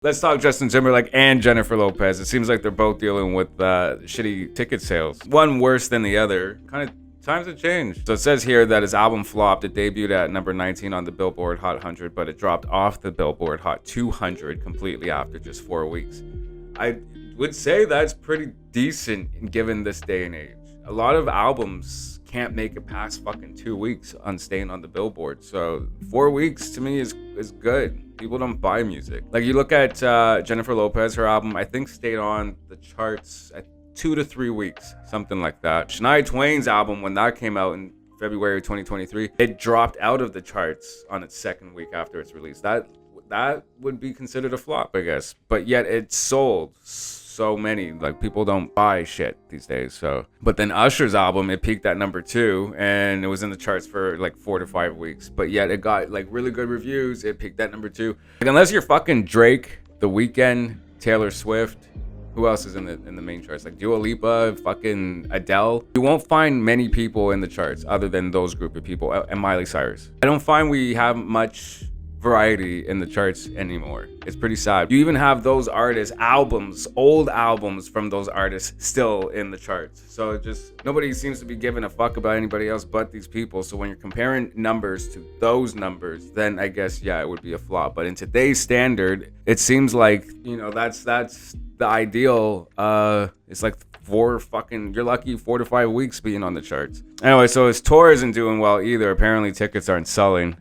Let's talk Justin Timberlake and Jennifer Lopez. It seems like they're both dealing with shitty ticket sales. One worse than the other. Kind of times have changed. So it says here that his album flopped. It debuted at number 19 on the Billboard Hot 100, but it dropped off the Billboard Hot 200 completely after just 4 weeks. I would say that's pretty decent given this day and age. A lot of albums can't make it past fucking 2 weeks on staying on the Billboard. So 4 weeks to me is good. People don't buy music. Like you look at Jennifer Lopez, her album, I think stayed on the charts at 2 to 3 weeks, something like that. Shania Twain's album, when that came out in February 2023, it dropped out of the charts on its second week after its release. That would be considered a flop, I guess. But yet it sold so many. Like people don't buy shit these days. So, but then Usher's album, it peaked at number 2 and it was in the charts for like 4 to 5 weeks. But yet it got like really good reviews. It peaked at number 2. Like, unless you're fucking Drake, The Weeknd, Taylor Swift. Who else is in the main charts? Like Dua Lipa, fucking Adele. You won't find many people in the charts other than those group of people and Miley Cyrus. I don't find we have much variety in the charts anymore. It's pretty sad. You even have those artists' albums, old albums from those artists still in the charts. So it just, nobody seems to be giving a fuck about anybody else but these people. So when you're comparing numbers to those numbers, then I guess, yeah, it would be a flop. But in today's standard, it seems like, you know, that's the ideal. It's like you're lucky 4 to 5 weeks being on the charts. Anyway, so his tour isn't doing well either. Apparently tickets aren't selling.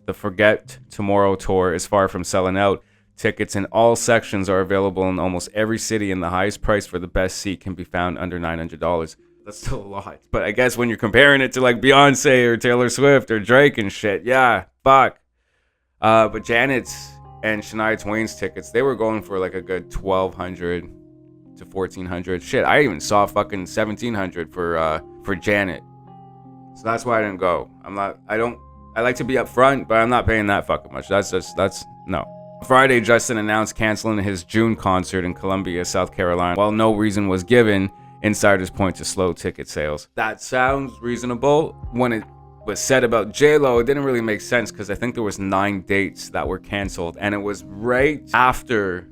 The Forget Tomorrow tour is far from selling out. Tickets in all sections are available in almost every city, and the highest price for the best seat can be found under $900. That's still a lot. But I guess when you're comparing it to like Beyonce or Taylor Swift or Drake and shit, yeah, fuck. But Janet's and Shania Twain's tickets, they were going for like a good $1,200 to $1,400. Shit, I even saw fucking $1,700 for Janet. So that's why I didn't go. I like to be up front, but I'm not paying that fucking much. That's no. Friday, Justin announced canceling his June concert in Columbia, South Carolina. While no reason was given, insiders point to slow ticket sales. That sounds reasonable. When it was said about J-Lo, it didn't really make sense because I think there was 9 dates that were canceled, and it was right after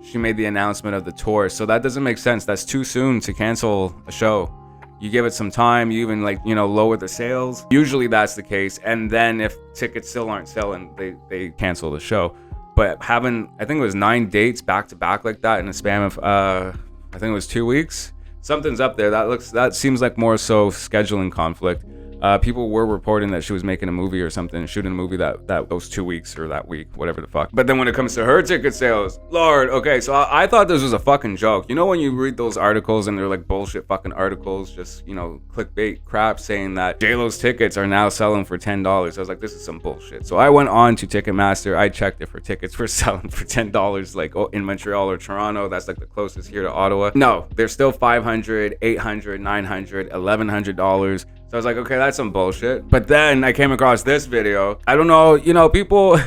she made the announcement of the tour. So that doesn't make sense. That's too soon to cancel a show. You give it some time, you even lower the sales. Usually that's the case. And then if tickets still aren't selling, they cancel the show. But I think it was 9 dates back to back like that in a span of, I think it was 2 weeks. Something's up there. That seems like more so scheduling conflict. People were reporting that she was making a movie or something, shooting a movie that those 2 weeks or that week, whatever the fuck. But then when it comes to her ticket sales, Lord, okay, so I thought this was a fucking joke. You know when you read those articles and they're like bullshit fucking articles, just, clickbait crap saying that J-Lo's tickets are now selling for $10. I was like, this is some bullshit. So I went on to Ticketmaster. I checked if her tickets were selling for $10, like in Montreal or Toronto. That's like the closest here to Ottawa. No, they're still $500, $800, $900, $1,100. So I was like, okay, that's some bullshit. But then I came across this video. I don't know, people,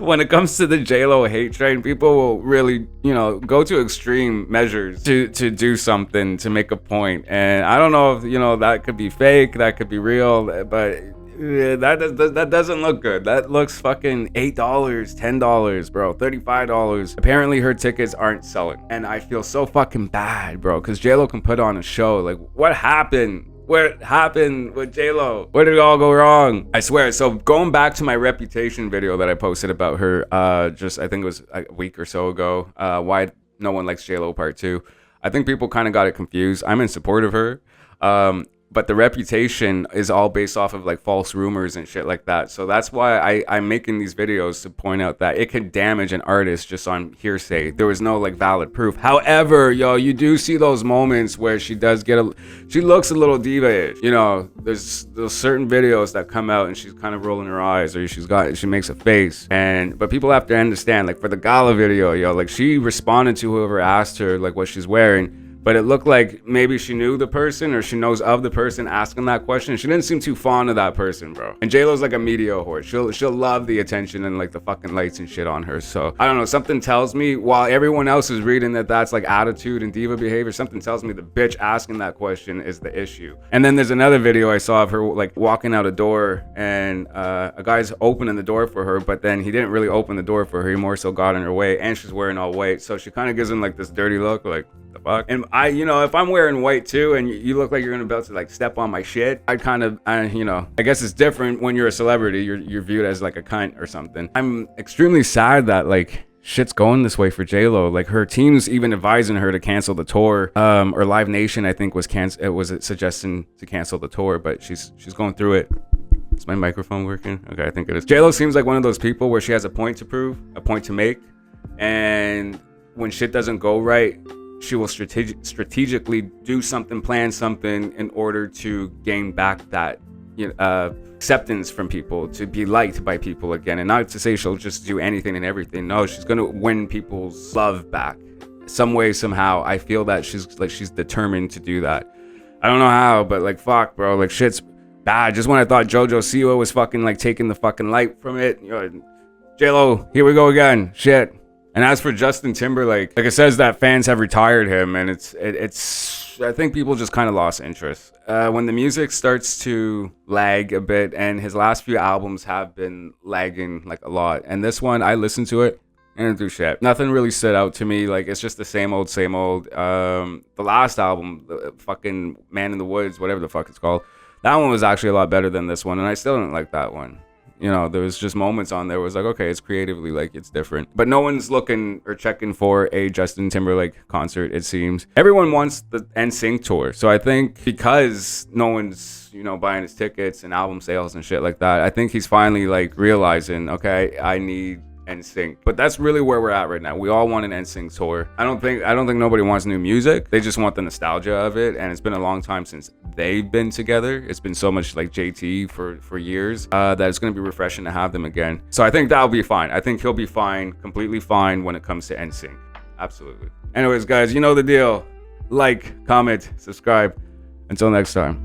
when it comes to the J-Lo hate train, people will really, go to extreme measures to do something, to make a point. And I don't know if, that could be fake, that could be real, but that doesn't look good. That looks fucking $8, $10, bro, $35. Apparently her tickets aren't selling. And I feel so fucking bad, bro, because J-Lo can put on a show. Like, what happened? What happened with J-Lo? Where did it all go wrong? I swear. So going back to my Reputation video that I posted about her, I think it was a week or so ago, why no one likes J-Lo part 2. I think people kind of got it confused. I'm in support of her. But the Reputation is all based off of like false rumors and shit like that. So that's why I'm making these videos to point out that it could damage an artist just on hearsay. There was no like valid proof. However, you do see those moments where she does she looks a little diva-ish. There's those certain videos that come out and she's kind of rolling her eyes or she makes a face. But people have to understand, like for the gala video, like she responded to whoever asked her like what she's wearing. but it looked like maybe she knew the person or she knows of the person asking that question. She didn't seem too fond of that person, bro. And J-Lo's like a media whore. She'll love the attention and like the fucking lights and shit on her. So I don't know, something tells me while everyone else is reading that that's like attitude and diva behavior, something tells me the bitch asking that question is the issue. And then there's another video I saw of her like walking out a door, and a guy's opening the door for her, but then he didn't really open the door for her. He more so got in her way, and she's wearing all white, so she kind of gives him like this dirty look, like the fuck. And I, you know, if I'm wearing white too and you look like you're about to like step on my shit, I'd kind of, you know, I guess it's different when you're a celebrity. You're viewed as like a cunt or something. I'm extremely sad that like shit's going this way for J-Lo. Like her team's even advising her to cancel the tour, or Live Nation I think was suggesting to cancel the tour, but she's going through it. Is my microphone working? Okay, I think it is. J-Lo seems like one of those people where she has a point to prove, a point to make, and when shit doesn't go right, she will strategically do something, plan something in order to gain back that, you know, acceptance from people, to be liked by people again. And not to say she'll just do anything and everything. No, she's gonna win people's love back some way, somehow. I feel that she's determined to do that. I don't know how, but like fuck, bro, like shit's bad. Just when I thought JoJo Siwa was fucking like taking the fucking light from it, you know, J-Lo, here we go again. Shit. And as for Justin Timberlake, like it says that fans have retired him, and it's I think people just kind of lost interest. When the music starts to lag a bit, and his last few albums have been lagging like a lot. And this one, I listened to it and didn't do shit. Nothing really stood out to me. Like it's just the same old, same old. The last album, the fucking Man in the Woods, whatever the fuck it's called, that one was actually a lot better than this one, and I still didn't like that one. You know, there was just moments on there where it was like, okay, it's creatively like it's different. But no one's looking or checking for a Justin Timberlake concert, it seems. Everyone wants the NSYNC tour. So I think because no one's, you know, buying his tickets and album sales and shit like that, I think he's finally like realizing, okay, I need NSYNC. But that's really where we're at right now. We all want an NSYNC tour. I don't think nobody wants new music. They just want the nostalgia of it, and it's been a long time since they've been together. It's been so much like JT for years that it's going to be refreshing to have them again. So I think that'll be fine. I think he'll be fine, completely fine when it comes to NSYNC. Absolutely. Anyways, guys, you know the deal. Like, comment, subscribe. Until next time.